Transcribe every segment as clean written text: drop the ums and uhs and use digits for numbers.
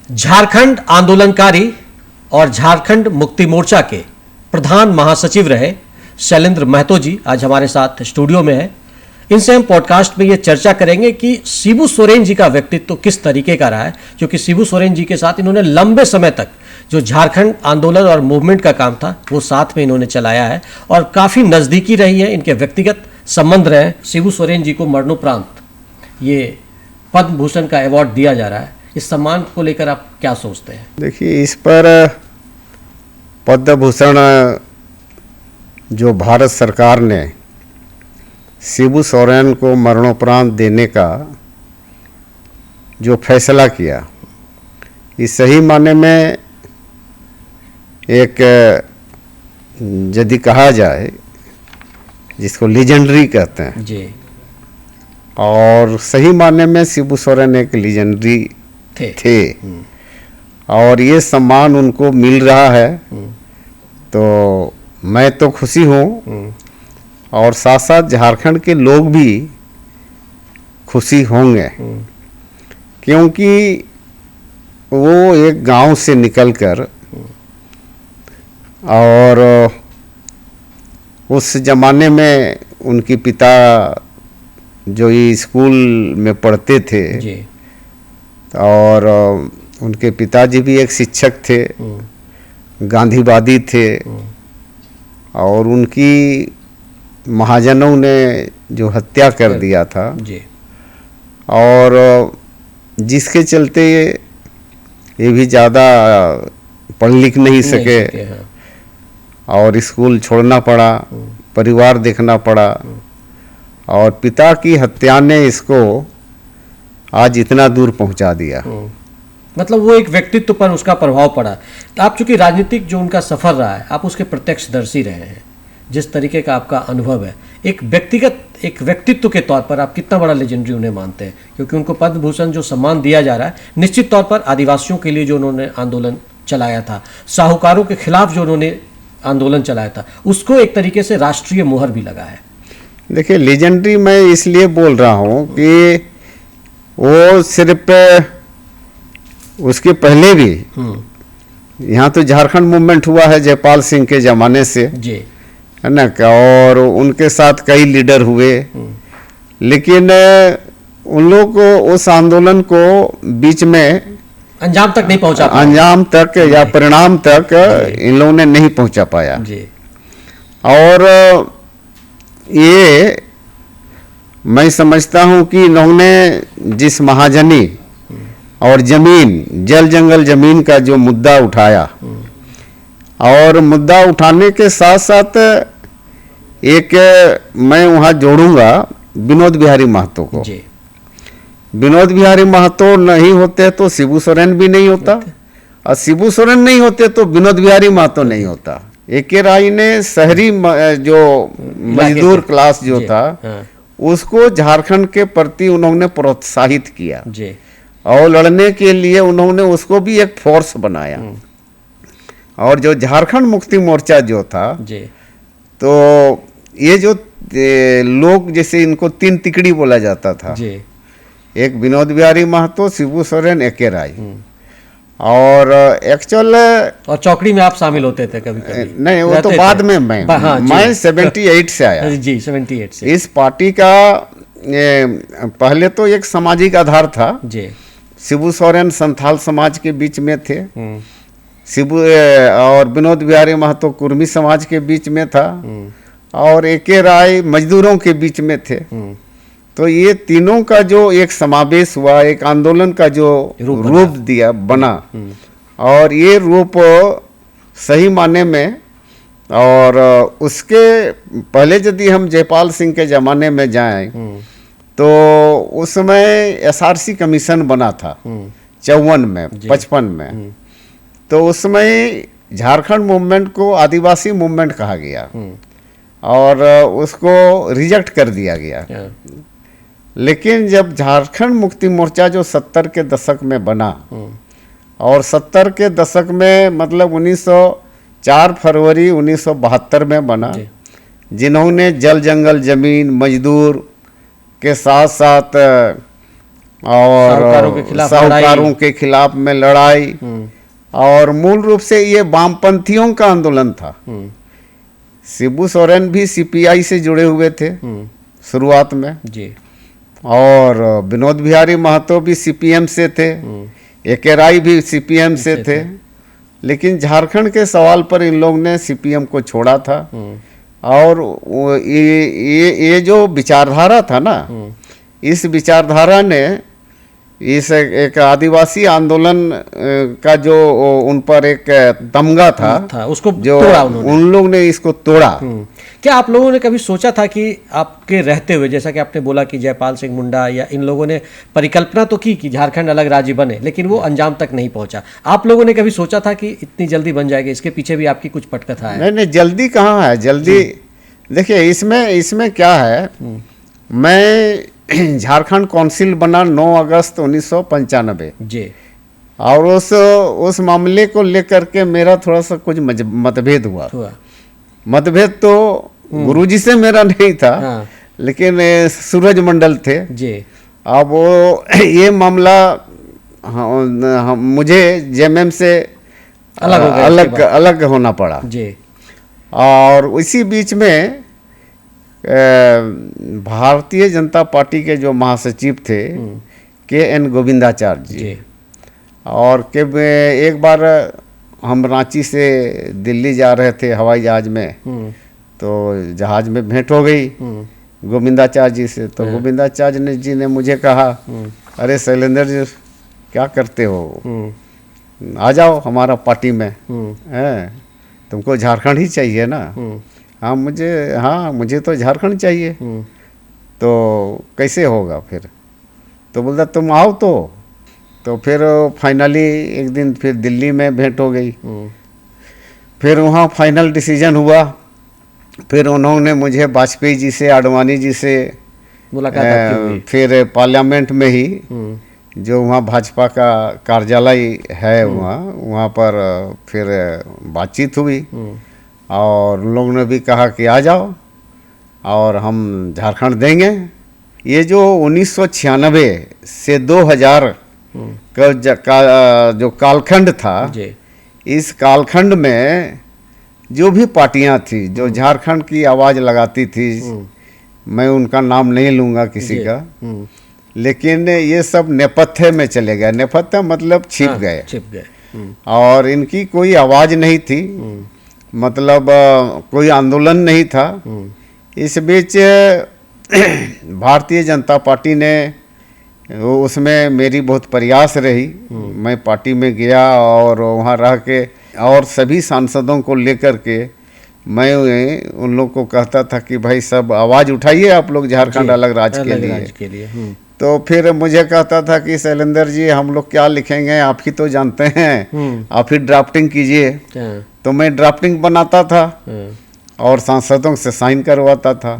झारखंड आंदोलनकारी और झारखंड मुक्ति मोर्चा के प्रधान महासचिव रहे शैलेंद्र महतो जी आज हमारे साथ स्टूडियो में हैं। इनसे हम पॉडकास्ट में ये चर्चा करेंगे कि शिबू सोरेन जी का व्यक्तित्व किस तरीके का रहा है, क्योंकि शिबू सोरेन जी के साथ इन्होंने लंबे समय तक जो झारखंड आंदोलन और मूवमेंट का काम था वो साथ में इन्होंने चलाया है और काफ़ी नज़दीकी रही है, इनके व्यक्तिगत संबंध रहे हैं। शिबू सोरेन जी को मरणोपरांत ये पद्म भूषण का अवार्ड दिया जा रहा है, इस सम्मान को लेकर आप क्या सोचते हैं? देखिए, इस पर पद्म भूषण जो भारत सरकार ने शिबू सोरेन को मरणोपरांत देने का जो फैसला किया, इस सही माने में एक यदि कहा जाए जिसको लीजेंडरी कहते हैं जी, और सही माने में शिबू सोरेन एक लीजेंडरी थे। और ये सम्मान उनको मिल रहा है तो मैं तो खुशी हूँ और साथ साथ झारखंड के लोग भी खुशी होंगे, क्योंकि वो एक गांव से निकलकर और उस ज़माने में उनके पिता जो ये स्कूल में पढ़ते थे जी, और उनके पिताजी भी एक शिक्षक थे, गांधीवादी थे, और उनकी महाजनों ने जो हत्या कर दिया था जी, और जिसके चलते ये भी ज़्यादा पढ़ लिख नहीं सके हाँ। और स्कूल छोड़ना पड़ा, परिवार देखना पड़ा, और पिता की हत्या ने इसको आज इतना दूर पहुंचा दिया। मतलब वो एक व्यक्तित्व पर उसका प्रभाव पड़ा। तो आप चूंकि राजनीतिक जो उनका सफर रहा है, आप उसके प्रत्यक्षदर्शी रहे हैं, जिस तरीके का आपका अनुभव है, एक व्यक्तित्व के तौर पर आप कितना बड़ा लेजेंडरी उन्हें मानते हैं? क्योंकि उनको पद्म भूषण जो सम्मान दिया जा रहा है, निश्चित तौर पर आदिवासियों के लिए जो उन्होंने आंदोलन चलाया था, साहूकारों के खिलाफ जो उन्होंने आंदोलन चलाया था, उसको एक तरीके से राष्ट्रीय मोहर भी लगा है। देखिए, लेजेंडरी मैं इसलिए बोल रहा हूँ कि वो सिर्फ उसके पहले भी यहाँ तो झारखंड मूवमेंट हुआ है जयपाल सिंह के ज़माने से, जी, है ना, और उनके साथ कई लीडर हुए, लेकिन उन लोग को उस आंदोलन को बीच में अंजाम तक नहीं पहुंचा पाया। अंजाम तक या परिणाम तक इन लोगों ने नहीं पहुंचा पाया। जी। और ये मैं समझता हूं कि इन्होंने जिस महाजनी और जमीन, जल जंगल जमीन का जो मुद्दा उठाया, और मुद्दा उठाने के साथ साथ एक मैं वहाँ जोड़ूंगा विनोद बिहारी महतो को। जी। विनोद बिहारी महतो नहीं होते तो शिबू सोरेन भी नहीं होता, और शिबू सोरेन नहीं होते तो विनोद बिहारी महतो नहीं होता। ए.के. राय ने शहरी जो मजदूर क्लास जो था, हाँ। उसको झारखंड के प्रति उन्होंने प्रोत्साहित किया जी। और लड़ने के लिए उन्होंने उसको भी एक फोर्स बनाया। और जो झारखंड मुक्ति मोर्चा जो था जी, तो ये जो लोग, जैसे इनको तीन तिकड़ी बोला जाता था, जी, एक विनोद बिहारी महतो, शिबू सोरेन, ए.के. राय, और एक्चुअल और चौकड़ी में आप शामिल होते थे कभी कभी? नहीं, वो तो बाद में मैं 78 से आया। जी, 78 से। इस पार्टी का पहले तो एक सामाजिक आधार था। जी। शिबू सोरेन संथाल समाज के बीच में थे, शिबू और विनोद बिहारी महतो कुर्मी समाज के बीच में था, और ए.के. राय मजदूरों के बीच में थे। तो ये तीनों का जो एक समावेश हुआ, एक आंदोलन का जो रूप दिया बना, और ये रूप सही माने में, और उसके पहले यदि हम जयपाल सिंह के ज़माने में जाएं तो उस समय एसआरसी कमीशन बना था 54 में, 55 में। तो उस समय झारखंड मूवमेंट को आदिवासी मूवमेंट कहा गया और उसको रिजेक्ट कर दिया गया। लेकिन जब झारखंड मुक्ति मोर्चा जो 70 के दशक में बना, और 70 के दशक में मतलब 4 फरवरी 1972 में बना, जिन्होंने जल जंगल जमीन, मजदूर के साथ साथ साहूकारों के और खिलाफ साहूकारों लड़ाई। के खिलाफ में लड़ाई, और मूल रूप से ये वामपंथियों का आंदोलन था। शिबू सोरेन भी सीपीआई से जुड़े हुए थे शुरुआत में, जी और विनोद बिहारी महतो भी सीपीएम से थे, एके राय भी सीपीएम से थे। लेकिन झारखंड के सवाल पर इन लोग ने सीपीएम को छोड़ा था। और ये जो विचारधारा था ना, इस विचारधारा ने इस एक आदिवासी आंदोलन का जो उन पर एक तमगा था उसको जो तोड़ा उन्होंने। उन लोग ने इसको तोड़ा। क्या आप लोगों ने कभी सोचा था कि आपके रहते हुए, जैसा कि आपने बोला कि जयपाल सिंह मुंडा या इन लोगों ने परिकल्पना तो की कि झारखंड अलग राज्य बने, लेकिन वो अंजाम तक नहीं पहुंचा। आप लोगों ने कभी सोचा था कि इतनी जल्दी बन जाएगी? इसके पीछे भी आपकी कुछ पटकथा है? नहीं, जल्दी कहाँ है, जल्दी देखिए इसमें क्या है। मैं झारखंड काउंसिल बना 9 अगस्त 1995 जी, और उस मामले को लेकर के मेरा थोड़ा सा कुछ मतभेद हुआ। मतभेद तो गुरुजी से मेरा नहीं था, लेकिन सूरज मंडल थे जी। अब वो ये मामला मुझे जेएमएम से अलग होना पड़ा जी। और इसी बीच में भारतीय जनता पार्टी के जो महासचिव थे के.एन. गोविंदाचार्य जी, और के एक बार हम रांची से दिल्ली जा रहे थे हवाई जहाज में, तो जहाज में भेंट हो गई गोविंदाचार्य जी से। तो गोविंदाचार्य जी ने मुझे कहा, अरे शैलेंद्र जी क्या करते हो, आ जाओ हमारा पार्टी में, है तुमको झारखंड ही चाहिए ना? हाँ मुझे तो झारखंड चाहिए। तो कैसे होगा फिर? तो बोलता तुम आओ। तो फिर फाइनली एक दिन फिर दिल्ली में भेंट हो गई। फिर वहाँ फाइनल डिसीजन हुआ। फिर उन्होंने मुझे वाजपेयी जी से, आडवाणी जी से मुलाकात, फिर पार्लियामेंट में ही जो वहाँ भाजपा का कार्यालय है वहाँ पर फिर बातचीत हुई, और लोगों ने भी कहा कि आ जाओ और हम झारखंड देंगे। ये जो 1996 से 2000 का जो कालखंड था, इस कालखंड में जो भी पार्टियां थी जो झारखंड की आवाज़ लगाती थी, मैं उनका नाम नहीं लूँगा किसी का, लेकिन ये सब नेपथ्य में चले गए। नेपथ्य मतलब छिप गए और इनकी कोई आवाज़ नहीं थी, मतलब कोई आंदोलन नहीं था। इस बीच भारतीय जनता पार्टी ने, उसमें मेरी बहुत प्रयास रही। मैं पार्टी में गया और वहाँ रह के और सभी सांसदों को लेकर के मैं उन लोग को कहता था कि भाई सब आवाज़ उठाइए आप लोग झारखंड अलग राज्य के लिए। तो फिर मुझे कहता था कि शैलेंद्र जी हम लोग क्या लिखेंगे, आप ही तो जानते हैं, आप ही ड्राफ्टिंग कीजिए। तो मैं ड्राफ्टिंग बनाता था और सांसदों से साइन करवाता था।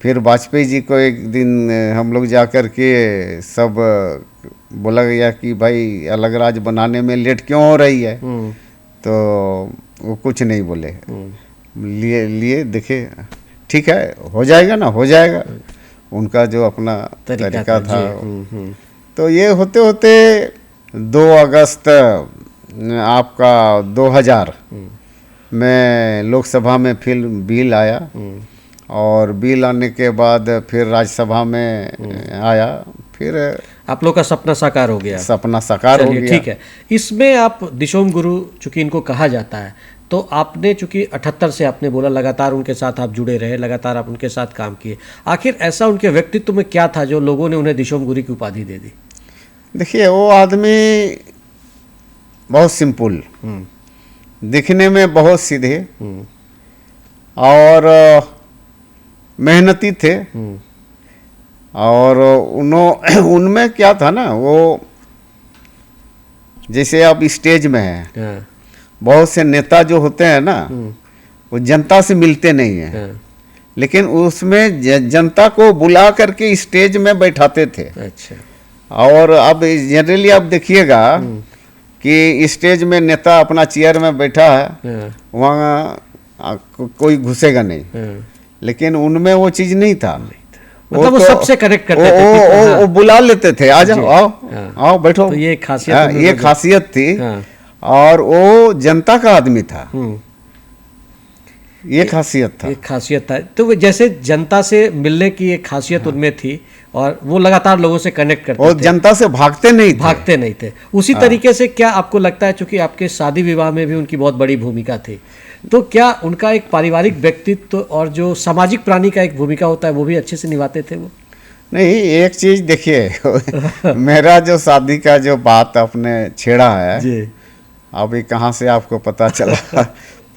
फिर वाजपेयी जी को एक दिन हम लोग जा कर के सब बोला गया कि भाई अलग राज्य बनाने में लेट क्यों हो रही है, तो वो कुछ नहीं बोले, लिए देखे ठीक है हो जाएगा ना, हो जाएगा, उनका जो अपना तरीका था। तो ये होते होते 2 अगस्त आपका 2000 में लोकसभा में फिर बिल आया, और बिल आने के बाद फिर राज्यसभा में आया। फिर आप लोग का सपना साकार हो गया। सपना साकार हो गया। ठीक है, इसमें आप दिशोम गुरु चूंकि इनको कहा जाता है, तो आपने चूंकि 78 से आपने बोला लगातार उनके साथ आप जुड़े रहे, लगातार आप उनके साथ काम किए, आखिर ऐसा उनके व्यक्तित्व में क्या था जो लोगों ने उन्हें दिशोम गुरु की उपाधि दे दी? देखिए वो आदमी बहुत सिंपल, दिखने में बहुत सीधे और मेहनती थे। और उनमें क्या था ना, वो जैसे आप स्टेज में हैं, बहुत से नेता जो होते हैं ना वो जनता से मिलते नहीं हैं, लेकिन उसमें जनता को बुला करके स्टेज में बैठाते थे। अच्छा। और अब जनरली आप देखिएगा कि स्टेज में नेता अपना चेयर में बैठा है, वहाँ कोई घुसेगा नहीं, लेकिन उनमें वो चीज़ नहीं था। मतलब वो तो- सबसे कनेक्ट करते थे people, हाँ। वो बुला लेते थे, आ जाओ, आओ हाँ। आओ बैठो। तो ये खासियत हाँ, उन्होंने ये जो- खासियत थी। हाँ। और वो जनता का आदमी था, हम्म। ये खासियत था। एक खासियत था। तो वो जैसे जनता से मिलने की एक खासियत उनमें थी और वो लगातार लोगों से कनेक्ट करते और थे, जनता से भागते नहीं थे। भागते नहीं थे। उसी तरीके से क्या आपको लगता है, चूंकि आपके शादी विवाह में भी उनकी बहुत बड़ी भूमिका थी, तो क्या उनका एक पारिवारिक व्यक्तित्व और जो सामाजिक प्राणी का एक भूमिका होता है वो भी अच्छे से निभाते थे वो? नहीं, एक चीज देखिए मेरा जो शादी का जो बात आपने छेड़ा है, जी अभी कहाँ से आपको पता चला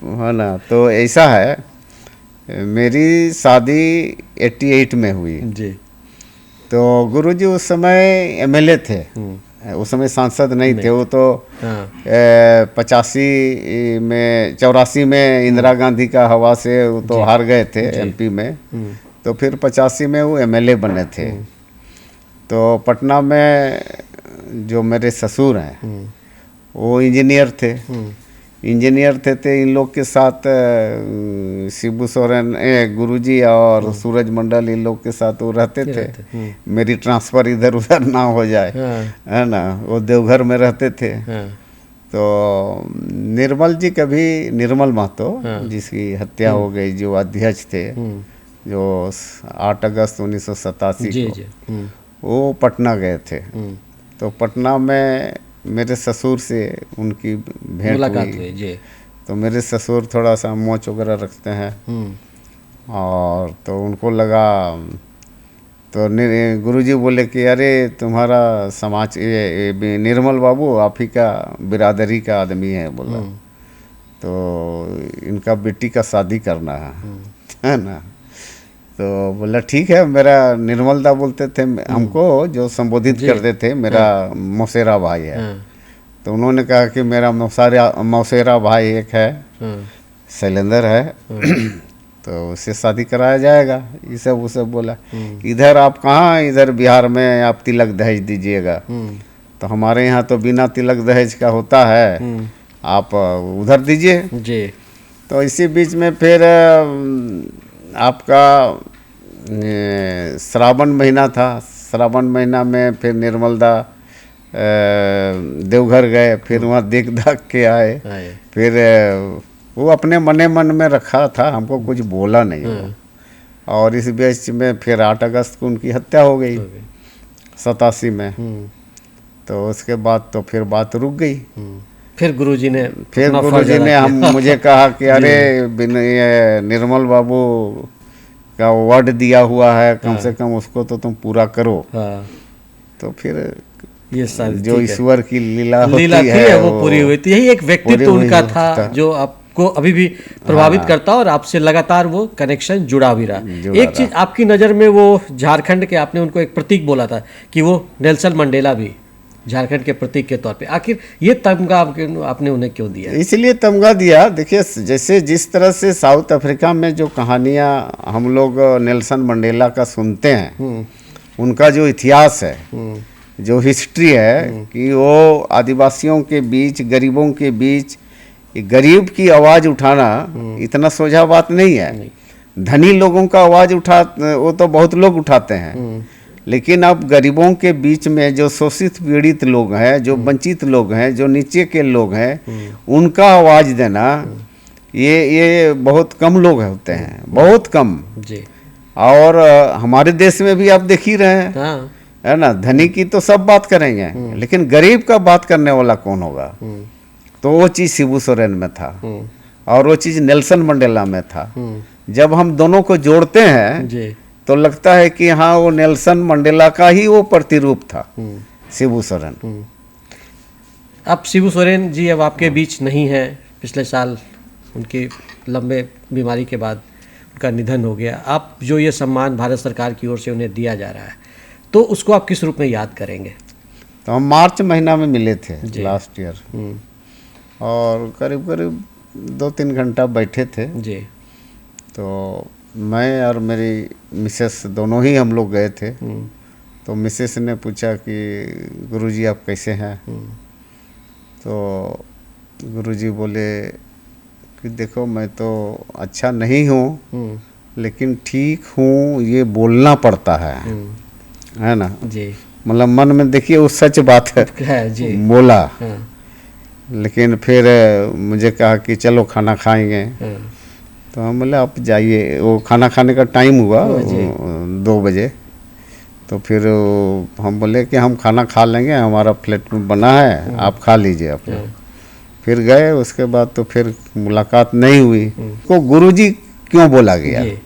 है ना, तो ऐसा है, मेरी शादी 88 में हुई। जी। तो गुरुजी उस समय एमएलए थे, उस समय सांसद नहीं थे वो तो। हाँ। 85 में 84 में इंदिरा गांधी का हवा से वो तो हार गए थे एमपी में। तो फिर 85 में वो एमएलए बने थे। तो पटना में जो मेरे ससुर हैं वो इंजीनियर थे। इंजीनियर थे इन लोग के साथ शिबू सोरेन गुरुजी और सूरज मंडल, इन लोग के साथ वो रहते थे। मेरी ट्रांसफ़र इधर उधर ना हो जाए, है ना, वो देवघर में रहते थे। तो निर्मल जी कभी, निर्मल महतो जिसकी हत्या हो गई, जो अध्यक्ष थे, जो 8 अगस्त 1987 को वो पटना गए थे। तो पटना में मेरे ससुर से उनकी भेंट हुई। जी। तो मेरे ससुर थोड़ा सा मोच वगैरह रखते हैं, और तो उनको लगा, तो गुरुजी बोले कि अरे तुम्हारा समाज ये निर्मल बाबू आप ही का बिरादरी का आदमी है, बोला, तो इनका बेटी का शादी करना है ना। तो बोला ठीक है। मेरा निर्मल दा बोलते थे हमको, जो संबोधित करते थे, मेरा मौसेरा भाई है। तो उन्होंने कहा कि मेरा मौसेरा भाई एक है, शैलेंद्र है, तो उससे शादी कराया जाएगा, ये सब वो सब बोला। इधर आप कहाँ, इधर बिहार में आप तिलक दहेज दीजिएगा, तो हमारे यहाँ तो बिना तिलक दहेज का होता है, आप उधर दीजिए जी। तो इसी बीच में फिर आपका श्रावण महीना था। श्रावण महीना में फिर निर्मलदा देवघर गए, फिर वहाँ देख दाख के आए। फिर वो अपने मन में रखा था, हमको कुछ बोला नहीं वो। और इस बीच में फिर 8 अगस्त को उनकी हत्या हो गई 87 में। तो उसके बाद तो फिर बात रुक गई। फिर गुरुजी ने मुझे कहा कि अरे ये निर्मल बाबू का वर्ड दिया हुआ है, कम से कम उसको तो तुम पूरा करो। तो फिर ये सारी जो ईश्वर की लीला थी है वो पूरी हुई थी। यही एक व्यक्तित्व उनका था जो आपको अभी भी प्रभावित करता और आपसे लगातार वो कनेक्शन जुड़ा भी रहा। एक चीज आपकी नज़र में, वो झारखंड के, आपने उनको एक प्रतीक बोला था कि वो नेल्सन मंडेला भी झारखंड के प्रतीक के तौर पे, आखिर ये तमगा आपने उन्हें क्यों दिया? इसलिए तमगा दिया, देखिए जैसे जिस तरह से साउथ अफ्रीका में जो कहानियाँ हम लोग नेल्सन मंडेला का सुनते हैं, उनका जो इतिहास है, जो हिस्ट्री है, कि वो आदिवासियों के बीच, गरीबों के बीच, गरीब की आवाज़ उठाना इतना सोझा बात नहीं है। धनी लोगों का आवाज़ वो तो बहुत लोग उठाते हैं, लेकिन अब गरीबों के बीच में जो शोषित पीड़ित लोग हैं, जो वंचित लोग हैं, जो नीचे के लोग हैं, उनका आवाज़ देना, ये बहुत कम लोग होते हैं, बहुत कम जी। और हमारे देश में भी आप देख ही रहे हैं, हाँ। है ना। धनी की तो सब बात करेंगे, लेकिन गरीब का बात करने वाला कौन होगा? तो वो चीज़ शिबू सोरेन में था और वो चीज़ नेल्सन मंडेला में था। जब हम दोनों को जोड़ते हैं जी, तो लगता है कि हाँ, वो नेल्सन मंडेला का ही वो प्रतिरूप था, शिबू सोरेन। अब शिबू सोरेन जी अब आपके बीच नहीं है। पिछले साल उनकी लंबे बीमारी के बाद उनका निधन हो गया। आप जो ये सम्मान भारत सरकार की ओर से उन्हें दिया जा रहा है, तो उसको आप किस रूप में याद करेंगे? तो हम मार्च महीना में मिले थे लास्ट ईयर, और करीब करीब 2-3 घंटा बैठे थे जी। तो मैं और मेरी मिसेस दोनों ही हम लोग गए थे। तो मिसेस ने पूछा कि गुरुजी आप कैसे हैं? तो गुरुजी बोले कि देखो मैं तो अच्छा नहीं हूँ, लेकिन ठीक हूँ ये बोलना पड़ता है ना। जी मतलब मन में देखिए वो सच बात है जी। बोला, हाँ, लेकिन फिर मुझे कहा कि चलो खाना खाएंगे। हाँ, तो हम बोले आप जाइए, वो खाना खाने का टाइम हुआ जी। 2 बजे। तो फिर हम बोले कि हम खाना खा लेंगे, हमारा प्लेट में बना है, आप खा लीजिए अपना। फिर गए, उसके बाद तो फिर मुलाकात नहीं हुई। को गुरुजी क्यों बोला गया, जी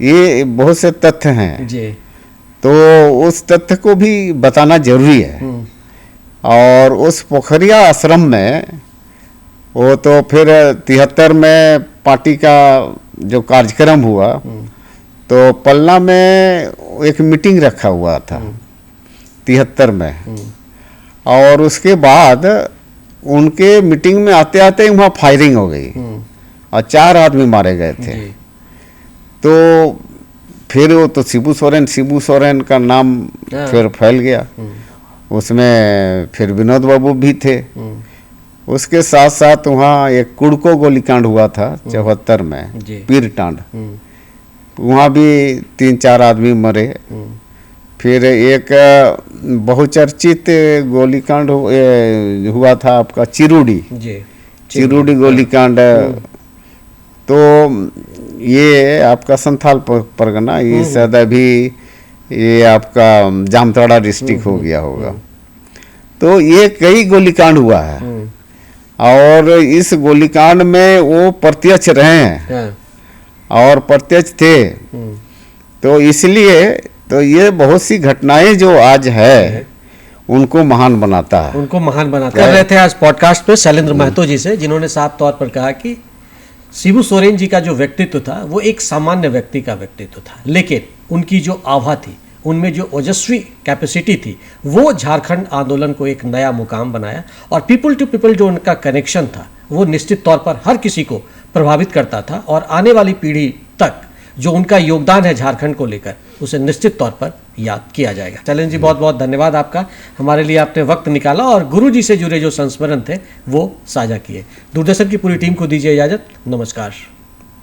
ये बहुत से तथ्य हैं, जी। तो उस तथ्य को भी बताना जरूरी है। और उस पोखरिया आश्रम में वो तो फिर 73 में पार्टी का जो कार्यक्रम हुआ, तो पलना में एक मीटिंग रखा हुआ था 73 में। और उसके बाद उनके मीटिंग में आते आते वहाँ फायरिंग हो गई और 4 आदमी मारे गए थे। जी। तो फिर वो तो शिबू सोरेन का नाम हाँ। फिर फैल गया। उसमें फिर विनोद बाबू भी थे। उसके साथ साथ वहाँ एक कुड़को गोलीकांड हुआ था 74 में, जी। पीर टांड, वहाँ भी 3-4 आदमी मरे। फिर एक बहुचर्चित गोलीकांड हुआ था आपका चिरूडी, जी चिरूडी गोलीकांड। तो ये आपका संथाल परगना, ये शायद अभी ये आपका जामताड़ा डिस्ट्रिक्ट हो गया होगा। तो ये कई गोलीकांड हुआ है, और इस गोलीकांड में वो प्रत्यक्ष रहे हैं हाँ। और प्रत्यक्ष थे। तो इसलिए तो ये बहुत सी घटनाएं जो आज है उनको महान बनाता है, उनको महान बनाता है। कर रहे थे आज पॉडकास्ट पे शैलेंद्र महतो जी से, जिन्होंने साफ तौर पर कहा कि शिबू सोरेन जी का जो व्यक्तित्व था वो एक सामान्य व्यक्ति का व्यक्तित्व था, लेकिन उनकी जो आभा थी, उनमें जो ओजस्वी कैपेसिटी थी, वो झारखंड आंदोलन को एक नया मुकाम बनाया। और पीपल टू पीपल जो उनका कनेक्शन था वो निश्चित तौर पर हर किसी को प्रभावित करता था, और आने वाली पीढ़ी तक जो उनका योगदान है झारखंड को लेकर, उसे निश्चित तौर पर याद किया जाएगा। शैलेंद्र जी, बहुत बहुत धन्यवाद आपका, हमारे लिए आपने वक्त निकाला और गुरु जी से जुड़े जो संस्मरण थे वो साझा किए। दूरदर्शन की पूरी टीम को दीजिए इजाजत, नमस्कार।